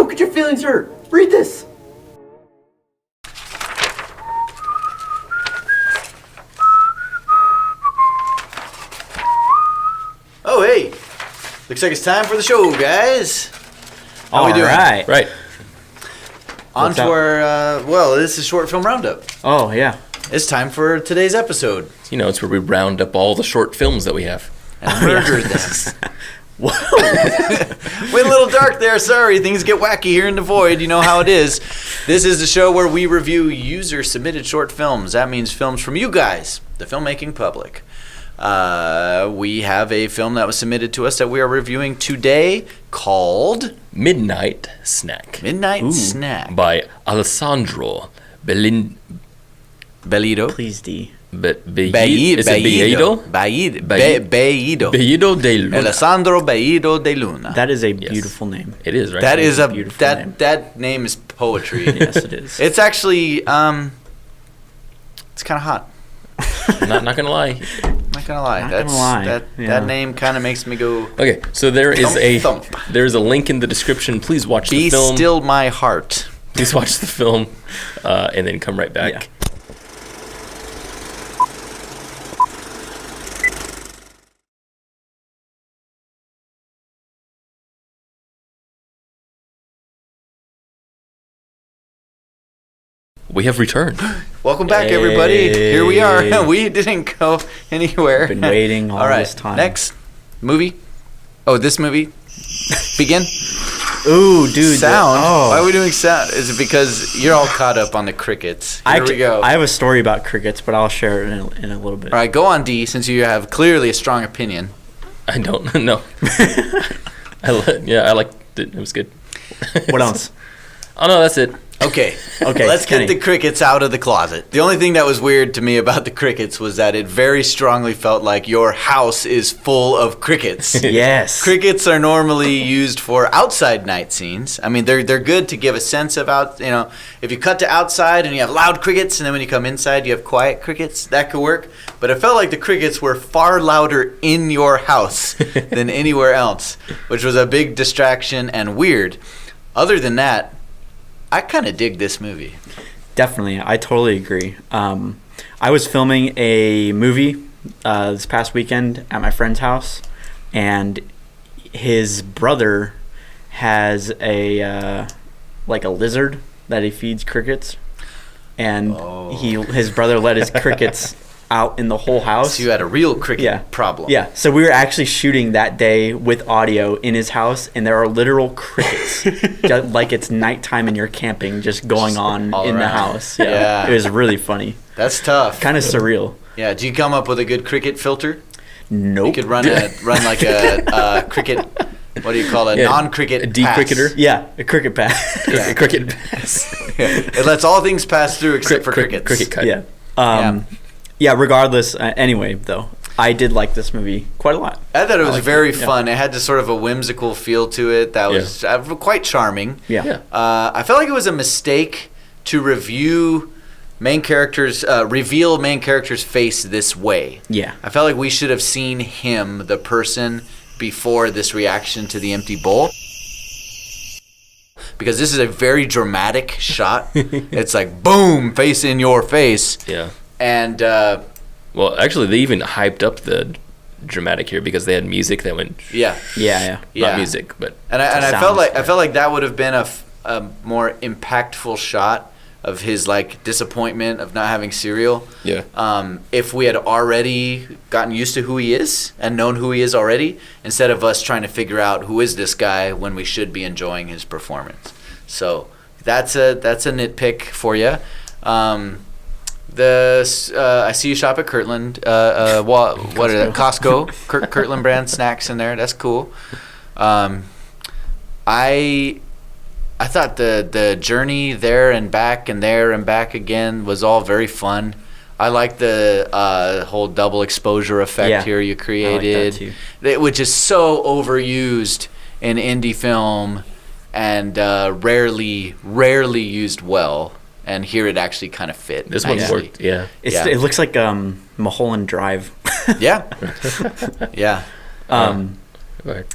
Don't get your feelings hurt. Read this. Oh, hey. Looks like it's time for the show, guys. How we doing? Right. On to our, this is Short Film Roundup. Oh, yeah. It's time for today's episode. You know, it's where we round up all the short films that we have. And murder them. Went a little dark there. Sorry, things get wacky here in the void. You know how it is. This is the show where we review user-submitted short films. That means films from you guys, the filmmaking public. We have a film that was submitted to us that we are reviewing today called Midnight Snack. Midnight Snack By Alessandro Bellido. Please, D. Bellido de Luna. Alessandro Bellido de Luna. That is a beautiful name. It is, right? That is a beautiful name. That name is poetry. Yes, it is. It's actually it's kind of hot. Not gonna lie. Not gonna lie. That name kind of makes me go. Okay, so there's thump. a link in the description. Please watch the film. Be still my heart. Please watch the film, and then come right back. Yeah. We have returned. Welcome back, everybody. Here we are. We didn't go anywhere. Been waiting all this time. Next movie. Oh, this movie. Begin. Ooh, dude. Sound. Why are we doing sound? Is it because you're all caught up on the crickets? Here we go. I have a story about crickets, but I'll share it in a little bit. All right, go on, D, since you have clearly a strong opinion. I don't know. I liked it. It was good. What else? Oh no, that's it. Okay. Okay. Let's get the crickets out of the closet. The only thing that was weird to me about the crickets was that it very strongly felt like your house is full of crickets. Yes. Crickets are normally used for outside night scenes. I mean, they're good to give a sense of if you cut to outside and you have loud crickets, and then when you come inside you have quiet crickets, that could work. But it felt like the crickets were far louder in your house than anywhere else, which was a big distraction and weird. Other than that, I kind of dig this movie. Definitely. I totally agree. I was filming a movie this past weekend at my friend's house, and his brother has a lizard that he feeds crickets, and his brother let his crickets out in the whole house. So you had a real cricket problem. Yeah. So we were actually shooting that day with audio in his house, and there are literal crickets, like it's nighttime and you're camping, just going on in the house. Yeah. It was really funny. That's tough. Kind of surreal. Yeah. Did you come up with a good cricket filter? Nope. You could run like a cricket. What do you call it? Non-cricket a decricketer? pass. Yeah, a cricket pass. Yeah. A cricket pass. It lets all things pass through except for crickets. Cricket cut. Yeah. Yeah, regardless, anyway, though, I did like this movie quite a lot. I thought it was very fun. It had this sort of a whimsical feel to it that was quite charming. Yeah. I felt like it was a mistake to reveal main character's face this way. Yeah. I felt like we should have seen him, the person, before this reaction to the empty bowl. Because this is a very dramatic shot. It's like, boom, face in your face. Yeah. And well, actually, they even hyped up the dramatic here because they had music that went. Yeah. Not music, but. And I felt like that would have been a more impactful shot of his disappointment of not having cereal. Yeah. If we had already gotten used to who he is and known who he is already, instead of us trying to figure out who is this guy when we should be enjoying his performance. So that's a nitpick for you. I see you shop at Kirtland. What are that? Costco. Kirtland brand snacks in there. That's cool. I thought the journey there and back again was all very fun. I like the whole double exposure effect here you created, I like that too. Which is so overused in indie film and rarely used well. And here it actually kind of fit. This one worked, yeah. It looks like Mulholland Drive. Yeah. Yeah. Right.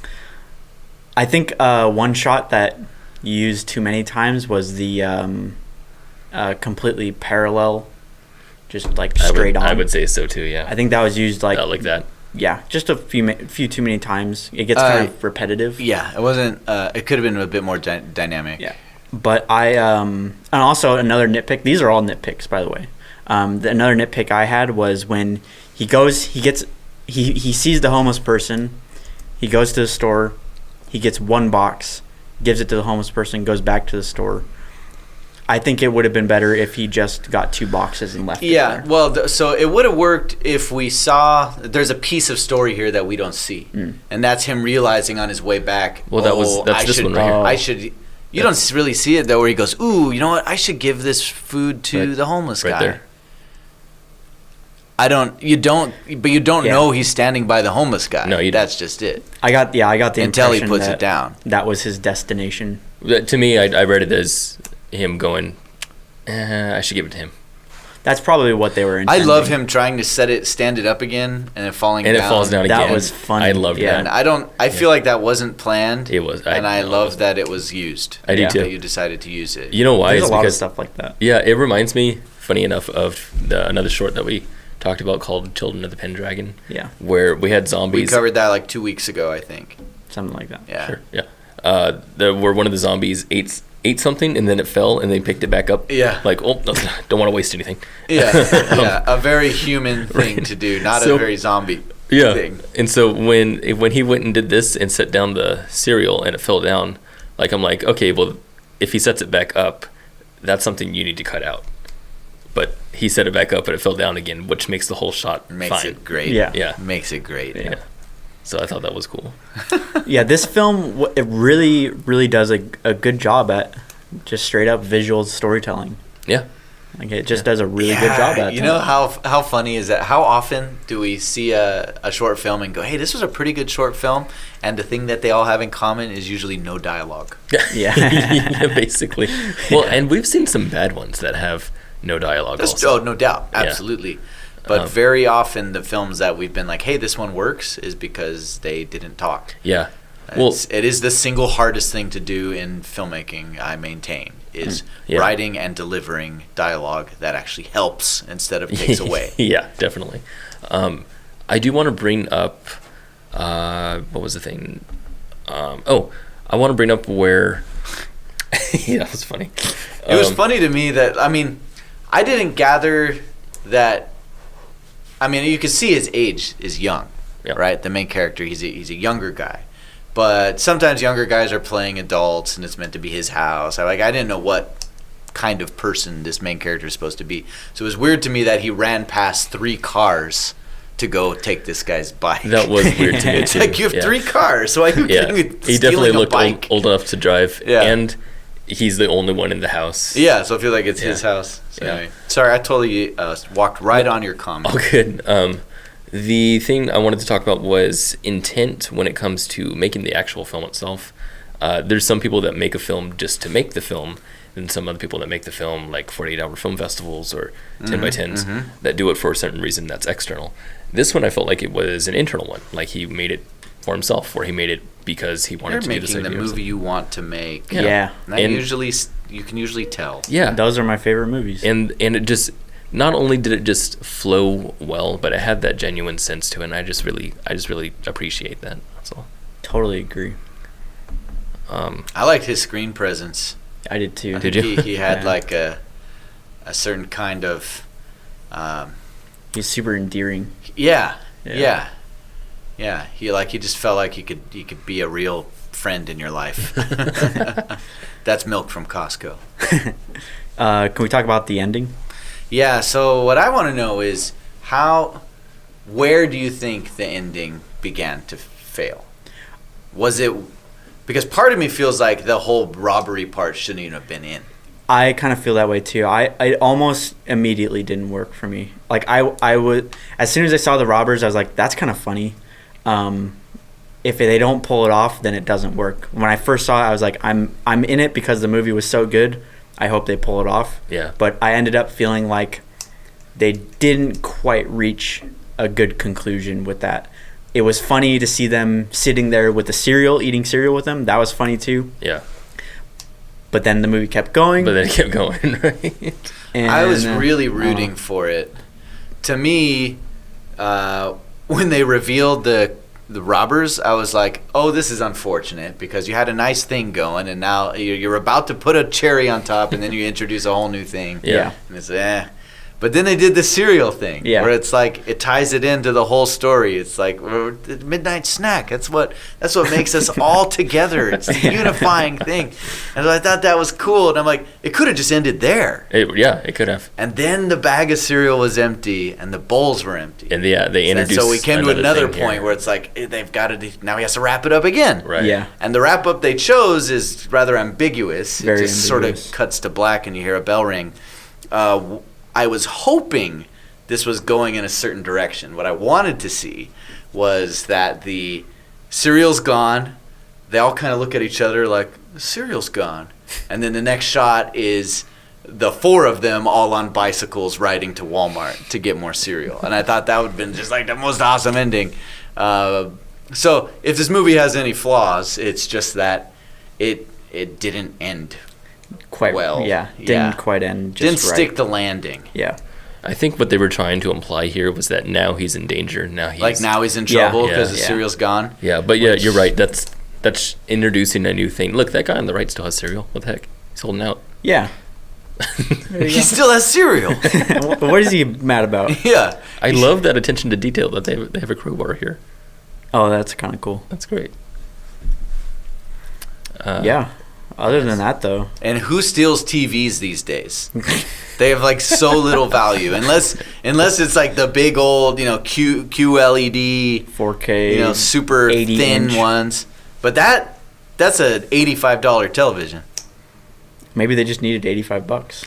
I think one shot that used too many times was the completely parallel, just like straight on. I would say so too. Yeah. I think that was used like that. Yeah, just a few too many times. It gets kind of repetitive. Yeah, it wasn't. It could have been a bit more dynamic. Yeah, but and also another nitpick. These are all nitpicks, by the way. Another nitpick I had was when he sees the homeless person. He goes to the store. He gets one box, gives it to the homeless person, goes back to the store. I think it would have been better if he just got 2 boxes and left it there. Well, so it would have worked if we saw there's a piece of story here that we don't see, and that's him realizing on his way back. Well, that's this one right here. I should. You don't really see it though, where he goes, "Ooh, you know what? I should give this food to the homeless guy." There. You don't know he's standing by the homeless guy. No, you that's just it. I got the Until he impression puts that it down. That was his destination. To me, I read it as him going, I should give it to him. That's probably what they were intending. I love him trying to stand it up again, and it falling down. And it falls down again. That was funny. I loved that. And I feel like that wasn't planned. It was. I love that it was used. I do too. That you decided to use it. You know why? There's It's a lot of because stuff like that. Yeah, it reminds me, funny enough, of another short that we talked about called Children of the Pendragon. Yeah. Where we had zombies. We covered that like 2 weeks ago, I think. Something like that. Yeah. Sure. Yeah. Where one of the zombies ate something and then it fell and they picked it back up. Yeah. Like, oh, no, don't want to waste anything. Yeah. A very human thing Right. to do, not So- a very zombie Yeah. thing. And so when he went and did this and set down the cereal and it fell down, like I'm like, okay, well, if he sets it back up, that's something you need to cut out. But he set it back up and it fell down again, which makes the whole shot Makes fine. it great. Yeah. Yeah. Makes it great. Yeah. So I thought that was cool. Yeah, this film, it really, really does a good job at just straight up visual storytelling. Yeah. Like it just does a really good job at it. You know how funny is that? How often do we see a short film and go, hey, this was a pretty good short film, and the thing that they all have in common is usually no dialogue. Yeah. Yeah, basically. Well, and we've seen some bad ones that have no dialogue also. Oh, no doubt. Absolutely. But very often the films that we've been like, hey, this one works, is because they didn't talk. Yeah. Well, It is the single hardest thing to do in filmmaking, I maintain, is writing and delivering dialogue that actually helps instead of takes away. Yeah, definitely. I do want to bring up, what was the thing? I want to bring up where, yeah, that was funny. It was funny to me that, I didn't gather that. You could see his age is young, right? The main character, he's a younger guy, but sometimes younger guys are playing adults, and it's meant to be his house. I didn't know what kind of person this main character is supposed to be, so it was weird to me that he ran past 3 cars to go take this guy's bike. That was weird to me It's too. like, you have 3 cars, so I can He definitely looked old enough to drive, and he's the only one in the house. Yeah, so I feel like it's his house. So anyway, sorry, I totally walked right on your comment. Oh, good. The thing I wanted to talk about was intent when it comes to making the actual film itself. There's some people that make a film just to make the film, and some other people that make the film like 48-hour film festivals or 10 by 10s that do it for a certain reason that's external. This one I felt like it was an internal one. Like he made it for himself, or he made it because he wanted to do this. You're making the movie you want to make. Yeah. And you can usually tell. Yeah. Those are my favorite movies. And it just, not only did it just flow well, but it had that genuine sense to it, and I just really appreciate that. That's all. Totally agree. I liked his screen presence. I did too. I think he had like a certain kind of He's super endearing. Yeah. He just felt like he could be a real friend in your life. That's milk from Costco. Can we talk about the ending? Yeah, so what I want to know is where do you think the ending began to fail? Was it, because part of me feels like the whole robbery part shouldn't even have been in. I kind of feel that way too. I almost immediately didn't work for me. Like I would, as soon as I saw the robbers, I was like, that's kind of funny. If they don't pull it off, then it doesn't work. When I first saw it, I was like, I'm in it because the movie was so good. I hope they pull it off. Yeah. But I ended up feeling like they didn't quite reach a good conclusion with that. It was funny to see them sitting there with the cereal, eating cereal with them. That was funny too. Yeah. but then the movie kept going. But then it kept going, right? And, I was really rooting for it. To me, when they revealed the robbers, I was like, oh, this is unfortunate because you had a nice thing going, and now you're about to put a cherry on top, and then you introduce a whole new thing. Yeah. And it's But then they did the cereal thing, Yeah. where it's like it ties it into the whole story. It's like the midnight snack. That's what makes us all together. It's the unifying thing. And I thought that was cool. And I'm like, it could have just ended there. It could have. And then the bag of cereal was empty, and the bowls were empty. And they introduced. So we came to another thing point here. where it's like they've got to. Now he has to wrap it up again. Right. Yeah. And the wrap up they chose is rather ambiguous. Very it just sort ambiguous. of cuts to black, and you hear a bell ring. I was hoping this was going in a certain direction. What I wanted to see was that the cereal's gone. They all kind of look at each other like, the cereal's gone. And then the next shot is the four of them all on bicycles riding to Walmart to get more cereal. And I thought that would have been just like the most awesome ending. So if this movie has any flaws, it's just that it didn't end quite well. Yeah, didn't quite end. Just didn't stick right. the landing. Yeah. I think what they were trying to imply here was that now he's in danger. Now he's in trouble because the Yeah. cereal's gone. Yeah, but yeah, you're right. That's introducing a new thing. Look, that guy on the right still has cereal. What the heck? He's holding out. Yeah. He still has cereal. What is he mad about? Yeah. I love that attention to detail that they have a crowbar here. Oh, that's kind of cool. That's great. Yeah. Other than that, though, And who steals TVs these days? They have like so little value, unless it's like the big old QLED 4K, super 80 thin inch. ones. But that's a $85 television. Maybe they just needed $85.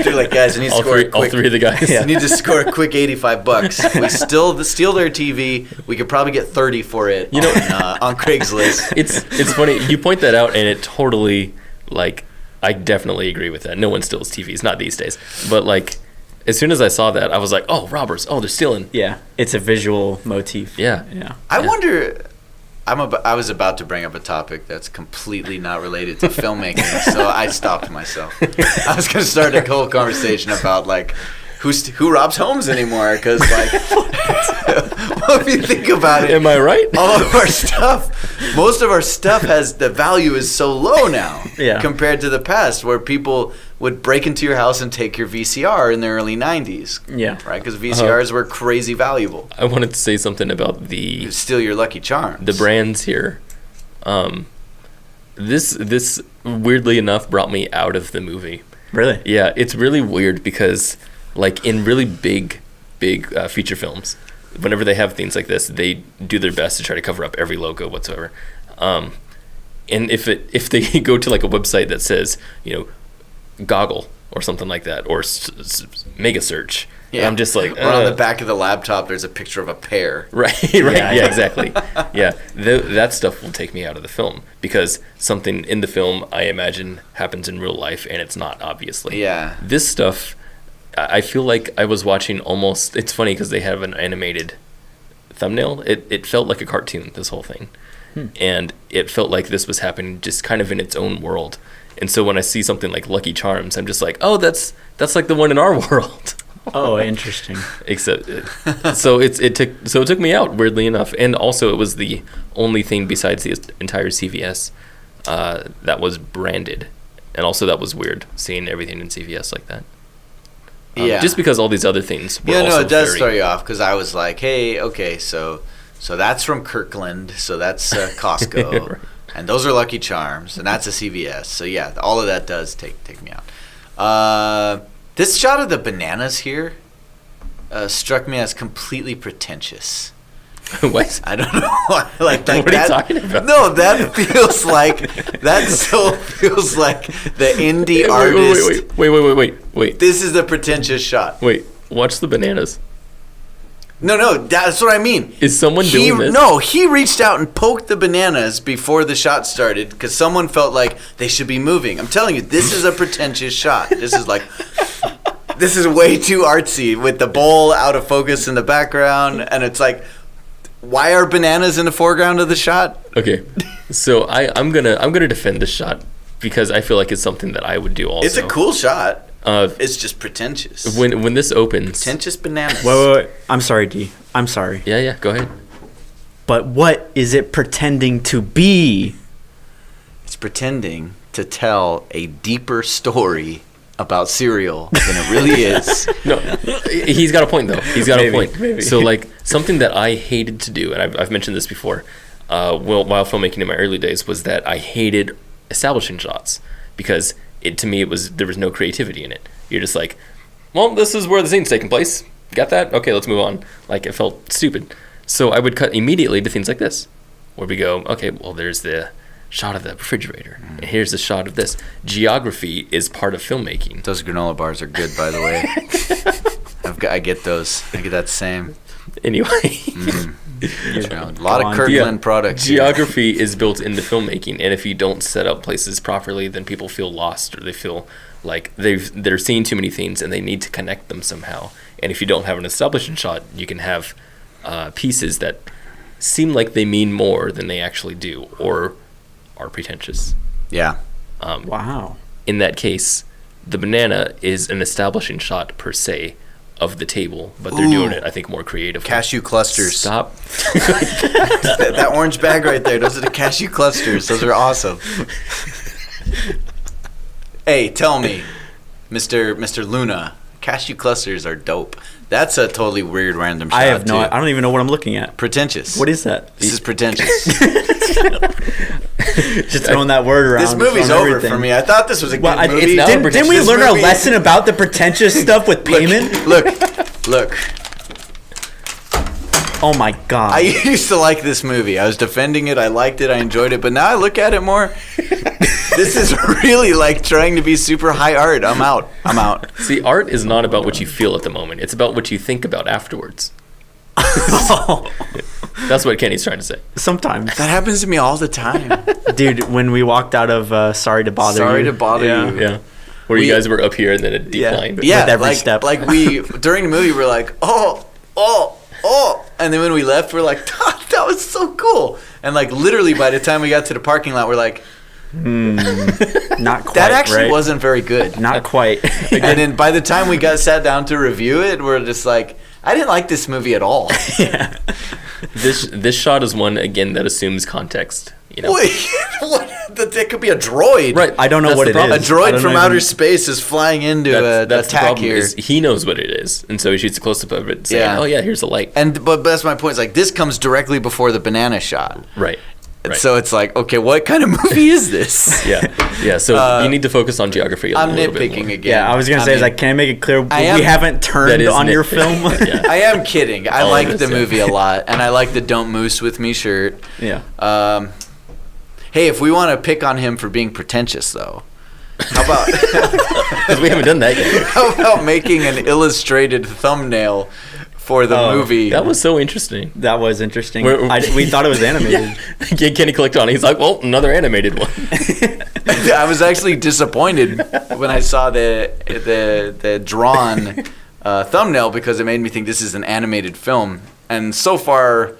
You're like, guys, I need to All score a quick. all three of the guys. You need to score a quick $85. We steal their TV. We could probably get 30 for it. On Craigslist. It's funny you point that out, and it totally I definitely agree with that. No one steals TVs, not these days. But as soon as I saw that, I was like, oh, robbers! Oh, they're stealing. Yeah, it's a visual motif. Yeah. Yeah. I wonder. I was about to bring up a topic that's completely not related to filmmaking, so I stopped myself. I was going to start a whole conversation about who robs homes anymore, because well, if you think about it, Am I right? all of our stuff, most of our stuff the value is so low now compared to the past, where people would break into your house and take your VCR in the early 90s. Yeah. Right? Because VCRs were crazy valuable. I wanted to say something about You steal your Lucky Charms. the brands here. This weirdly enough brought me out of the movie. Really? Yeah, it's really weird because in really big feature films, whenever they have things like this, they do their best to try to cover up every logo whatsoever. And if they go to a website that says Goggle or something like that, or Mega Search, I'm just like, or on the back of the laptop there's a picture of a pear. right, yeah, exactly. Yeah, that stuff will take me out of the film, because something in the film I imagine happens in real life and it's not, obviously. Yeah. This stuff, I feel like I was watching almost. It's funny because they have an animated thumbnail. It felt like a cartoon, this whole thing, and it felt like this was happening just kind of in its own world. And so when I see something like Lucky Charms, I'm just like, oh, that's like the one in our world. Oh, interesting. Except, it took me out, weirdly enough, and also it was the only thing besides the entire CVS that was branded, and also that was weird seeing everything in CVS like that. Just because all these other things were also it does very, throw you off, because I was like, hey, okay, so that's from Kirkland, so that's Costco, Right. and those are Lucky Charms, and that's a CVS. So yeah, all of that does take me out. This shot of the bananas here struck me as completely pretentious. What? I don't know why. What are you talking about? No, that feels like the indie artist. Wait. This is the pretentious shot. Wait, watch the bananas. No, that's what I mean. Is someone doing this? No, he reached out and poked the bananas before the shot started because someone felt like they should be moving. I'm telling you, this is a pretentious shot. This is way too artsy with the bowl out of focus in the background, and it's like, why are bananas in the foreground of the shot? Okay, so I'm gonna defend this shot because I feel like it's something that I would do also. It's a cool shot. Uh, It's just pretentious. when this opens. Pretentious bananas. Wait. I'm sorry, D. I'm sorry. Yeah, go ahead. But what is it pretending to be? It's pretending to tell a deeper story about cereal than it really is. No, he's got a point though. He's got a point. Maybe. So like something that I hated to do, and I've mentioned this before, while filmmaking in my early days, was that I hated establishing shots because there was no creativity in it. You're just like, well, this is where the scene's taking place. Got that? Okay, let's move on. Like it felt stupid. So I would cut immediately to things like this, where we go, okay, well, there's the shot of the refrigerator, and here's the shot of this. Geography is part of filmmaking. Those granola bars are good, by the way. I get those. I get that same. Anyway. A lot of Kirkland products. Geography is built into filmmaking, and if you don't set up places properly, then people feel lost, or they feel like they're seeing too many things and they need to connect them somehow. And if you don't have an establishing shot, you can have pieces that seem like they mean more than they actually do, or are pretentious. Yeah. Wow. In that case, the banana is an establishing shot per se of the table, but they're doing it, I think, more creatively. Cashew clusters. Stop. that orange bag right there. Those are the cashew clusters. Those are awesome. Hey, tell me, Mr. Luna, cashew clusters are dope. That's a totally weird random shot. I don't even know what I'm looking at. Pretentious. What is that? This is pretentious. Just throwing that word around. This movie's on over everything. for me. I thought this was a good Well, movie. didn't we This learn our movie- lesson about the pretentious stuff with payment? Look. Oh my god. I used to like this movie. I was defending it. I liked it. I enjoyed it. But now I look at it more. This is really like trying to be super high art. I'm out. See, art is not about what you feel at the moment. It's about what you think about afterwards. That's what Kenny's trying to say. Sometimes. That happens to me all the time. Dude, when we walked out of Sorry to Bother You. Sorry to bother you. Yeah. Where you guys were up here and then it declined. Yeah, With every like, step. like we during the movie we're like, oh, and then when we left we're like, that was so cool. And like literally by the time we got to the parking lot we're like, Not quite. that actually right? wasn't very good. Not quite. And then by the time we sat down to review it, we're just like, I didn't like this movie at all. Yeah. This shot is one again that assumes context. You know? Wait, what? That could be a droid. Right. I don't know That's what the it problem. A is. I droid don't from know outer even- space is flying into That's the attack problem. here. Is he knows what it is, and so he shoots a close up of it, saying, Yeah. "Oh yeah, here's a light." But that's my point. It's like this comes directly before the banana shot. Right. So it's like, okay, what kind of movie is this? Yeah. So you need to focus on geography. I'm little bit nitpicking more. again. Yeah, I was gonna say, can I make it clear I am- we haven't That turned is on your nitpicking. film? Yeah. I am kidding. I All like of the us, yeah. movie a lot, and I like the "Don't Moose with Me" shirt. Yeah. Hey, if we want to pick on him for being pretentious, though, how about Because we haven't done that yet. how about making an illustrated thumbnail for the movie? That was so interesting. That was interesting. We're- We thought it was animated. Kenny clicked on it. He's like, "Well, another animated one." I was actually disappointed when I saw the drawn thumbnail because it made me think this is an animated film. And so far,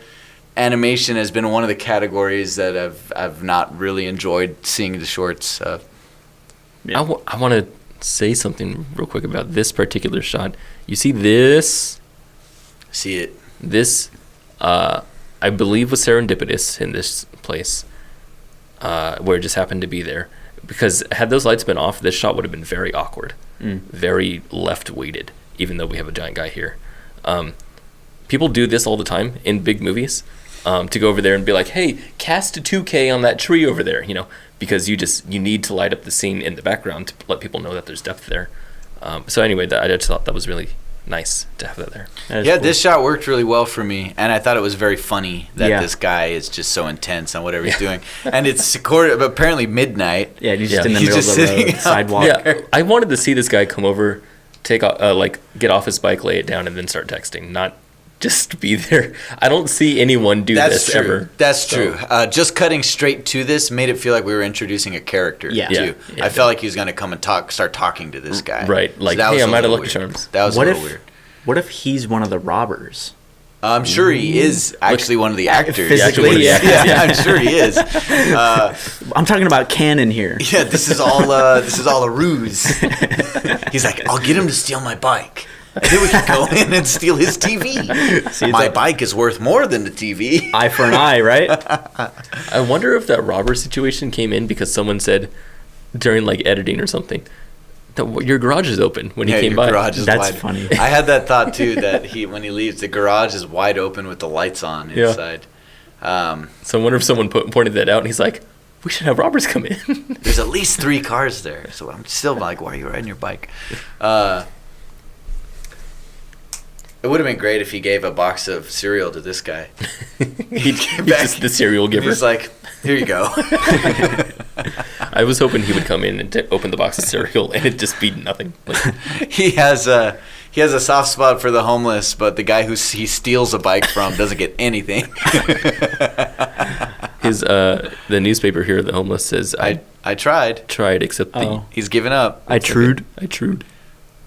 animation has been one of the categories that I've not really enjoyed seeing the shorts. Yeah. I want to say something real quick about this particular shot. You see this? See it. This, I believe, was serendipitous in this place, where it just happened to be there. Because had those lights been off, this shot would have been very awkward, very left-weighted, even though we have a giant guy here. People do this all the time in big movies, to go over there and be like, hey, cast a 2K on that tree over there, because you need to light up the scene in the background to let people know that there's depth there. So anyway, I just thought that was really nice to have that there. Yeah, this shot worked really well for me, and I thought it was very funny that Yeah. this guy is just so intense on whatever he's doing. And it's apparently midnight. Yeah, he's just Yeah. in the He's middle just of sitting the out sidewalk. Yeah, I wanted to see this guy come over, take get off his bike, lay it down, and then start texting, not just be there. I don't see anyone do That's this true. ever. That's So- true. Just cutting straight to this made it feel like we were introducing a character, Yeah. too. Yeah. I felt like he was going to come and start talking to this guy. Right, like, that hey, was I'm a out of little Lucky weird. Charms. That was What a if little weird. What if he's one of the robbers? I'm sure he is actually one of the actors. Physically, yeah, I'm sure he is. I'm talking about canon here. Yeah, this is all a ruse. He's like, I'll get him to steal my bike. And then we can go in and steal his TV. See, my bike is worth more than the TV. Eye for an eye, right? I wonder if that robber situation came in because someone said during like editing or something that your garage is open when he came your by. Garage is That's wide. funny. I had that thought too, that when he leaves, the garage is wide open with the lights on inside. So I wonder if someone pointed that out and he's like, we should have robbers come in. There's at least 3 cars there. So I'm still like, why are you riding your bike? It would have been great if he gave a box of cereal to this guy. He's just the cereal giver. He's like, here you go. I was hoping he would come in and open the box of cereal and it'd just be nothing. Like, He has a soft spot for the homeless, but the guy who he steals a bike from doesn't get anything. the newspaper here, the homeless says, I tried, except he's given up. I trued.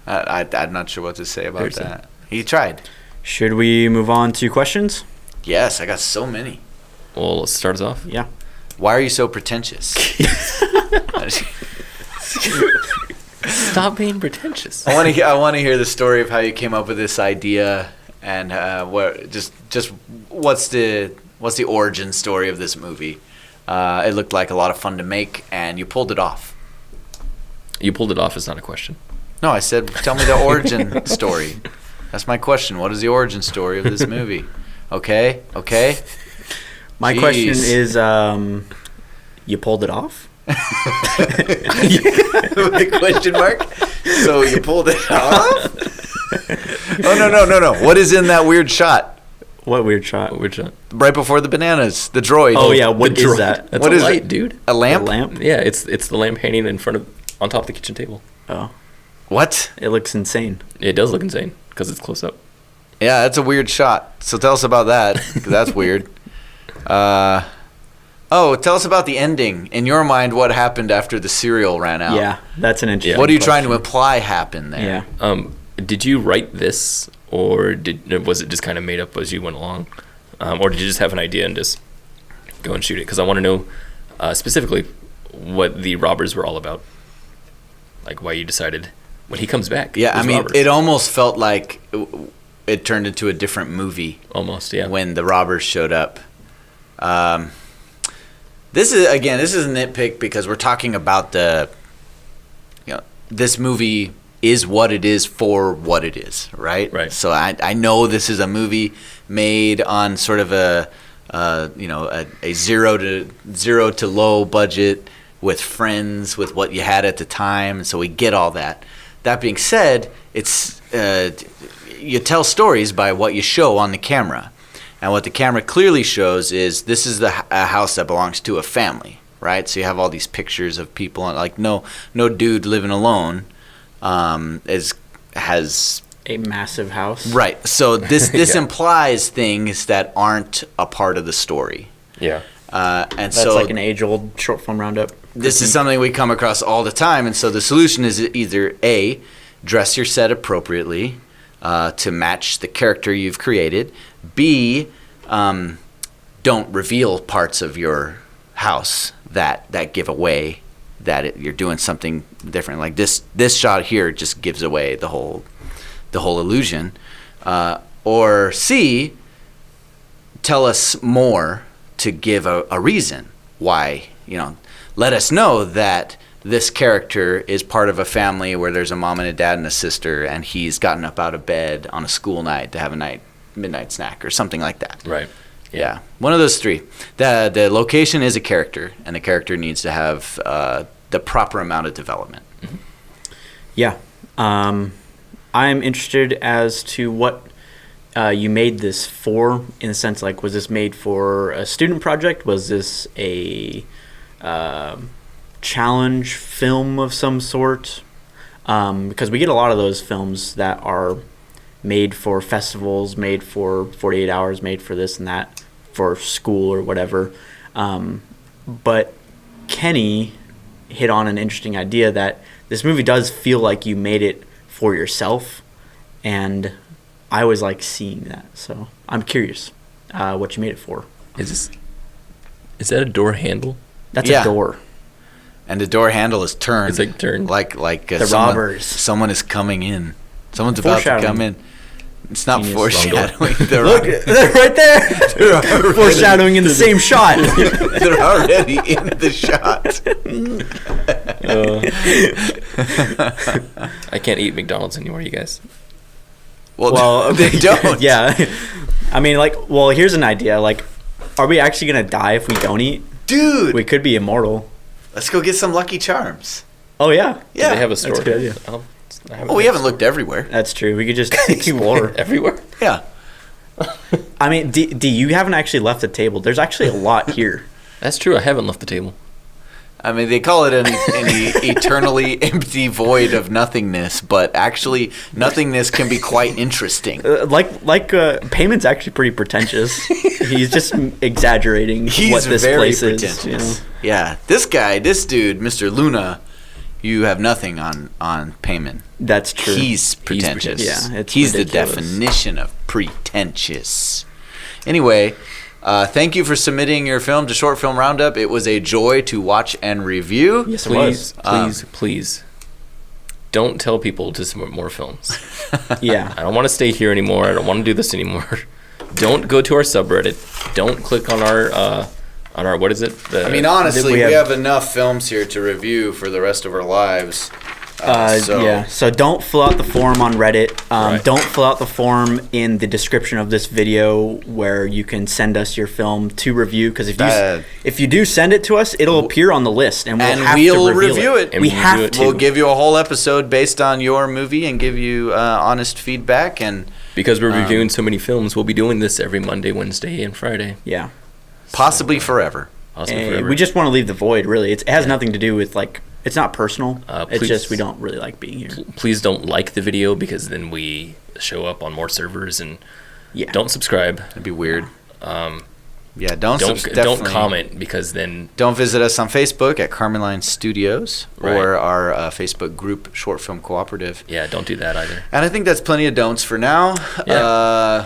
I'm not sure what to say about There's that. He tried. Should we move on to questions? Yes, I got so many. Well, let's start us off. Yeah. Why are you so pretentious? Stop being pretentious. I want to hear the story of how you came up with this idea, and what's the origin story of this movie? It looked like a lot of fun to make, and you pulled it off. You pulled it off is not a question. No, I said tell me the origin story. That's my question. What is the origin story of this movie? Okay. My Jeez. question is, you pulled it off? With the question mark? So you pulled it off? Oh, no. What is in that weird shot? What weird shot? Which one? Right before the bananas, the droid. Oh, yeah. What The is droid. that? That's What a is light, it? dude. A lamp? A lamp? Yeah, it's the lamp hanging on top of the kitchen table. Oh. What? It looks insane. It does look insane because it's close up. Yeah, that's a weird shot. So tell us about that, 'cause that's weird. Tell us about the ending. In your mind, what happened after the cereal ran out? Yeah, that's an interesting What are you trying to question. imply happened there? Yeah. Did you write this, or was it just kind of made up as you went along, or did you just have an idea and just go and shoot it? Because I want to know specifically what the robbers were all about, like why you decided when he comes back. Yeah, I there's mean, robbers. it almost felt like it turned into a different movie Almost, yeah. when the robbers showed up. This is a nitpick because we're talking about this movie is what it is for what it is, right? Right. So I know this is a movie made on sort of a zero to low budget with friends, with what you had at the time, and so we get all that. That being said, it's you tell stories by what you show on the camera. And what the camera clearly shows is this is a house that belongs to a family, right? So you have all these pictures of people, like no dude living alone has A massive house. right. So this Yeah. implies things that aren't a part of the story, Yeah. and That's so like an age-old short film roundup. this is something we come across all the time. And so the solution is either A, dress your set appropriately to match the character you've created. B, don't reveal parts of your house that give away that you're doing something different. Like this shot here just gives away the whole illusion. Or C, tell us more to give a reason why. Let us know that this character is part of a family where there's a mom and a dad and a sister, and he's gotten up out of bed on a school night to have a midnight snack or something like that. Right. Yeah, one of those three. The location is a character, and the character needs to have the proper amount of development. Yeah. I'm interested as to what you made this for, in the sense, like, was this made for a student project? Was this a challenge film of some sort? Because we get a lot of those films that are made for festivals, made for 48 hours, made for this and that, for school or whatever. But Kenny hit on an interesting idea that this movie does feel like you made it for yourself, and I always like seeing that. So I'm curious what you made it for. Is that a door handle? That's Yeah. a door. And the door handle is turned. It's like turned. Like The robbers. Someone is coming in. Someone's about to come in. It's not Genius. foreshadowing. Look, they're right there. Foreshadowing in the same shot. They're already in the shot. I can't eat McDonald's anymore, you guys. Well, they don't. Yeah. I mean, here's an idea. Are we actually going to die if we don't eat? Dude, We could be immortal. let's go get some Lucky Charms. Oh, yeah. Yeah. Do they have a store? That's a good idea. Oh, we haven't looked everywhere. That's true. We could just explore. Everywhere. Yeah. I mean, D, you haven't actually left the table. There's actually a lot here. That's true. I haven't left the table. I mean, they call it an eternally empty void of nothingness, but actually, nothingness can be quite interesting. Payment's actually pretty pretentious. He's just exaggerating He's what this very place pretentious. is. You know? Yeah, this dude, Mr. Luna, you have nothing on Payment. That's true. He's pretentious. Yeah, it's He's ridiculous. the definition of pretentious. Anyway, thank you for submitting your film to Short Film Roundup. It was a joy to watch and review. Yes, it was. Please, don't tell people to submit more films. Yeah. I don't want to stay here anymore. I don't want to do this anymore. Don't go to our subreddit. Don't click on our what is it? I mean, honestly, we we have- have enough films here to review for the rest of our lives. So don't fill out the form on Reddit. Right. Don't fill out the form in the description of this video where you can send us your film to review. Because if you do send it to us, it'll appear on the list, and we'll review it. And We we'll have do it to. We'll give you a whole episode based on your movie and give you honest feedback. And Because we're reviewing so many films, we'll be doing this every Monday, Wednesday, and Friday. Yeah. possibly forever. Possibly forever. We just want to leave the void. Really, it has nothing to do with It's not personal. It's Please- just we don't really like being here. Please don't like the video because then we show up on more servers, and Yeah. don't subscribe. That'd be weird. Um, Yeah, don't don't comment because then Don't visit us on Facebook at Karmanlinestudios or Right. our Facebook group, Short Film Cooperative. yeah, don't do that either. And I think that's plenty of don'ts for now. Yeah.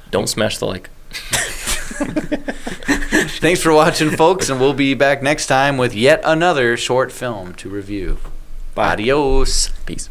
Don't smash the like. Thanks for watching, folks, and we'll be back next time with yet another short film to review. Bye. Adios. Peace.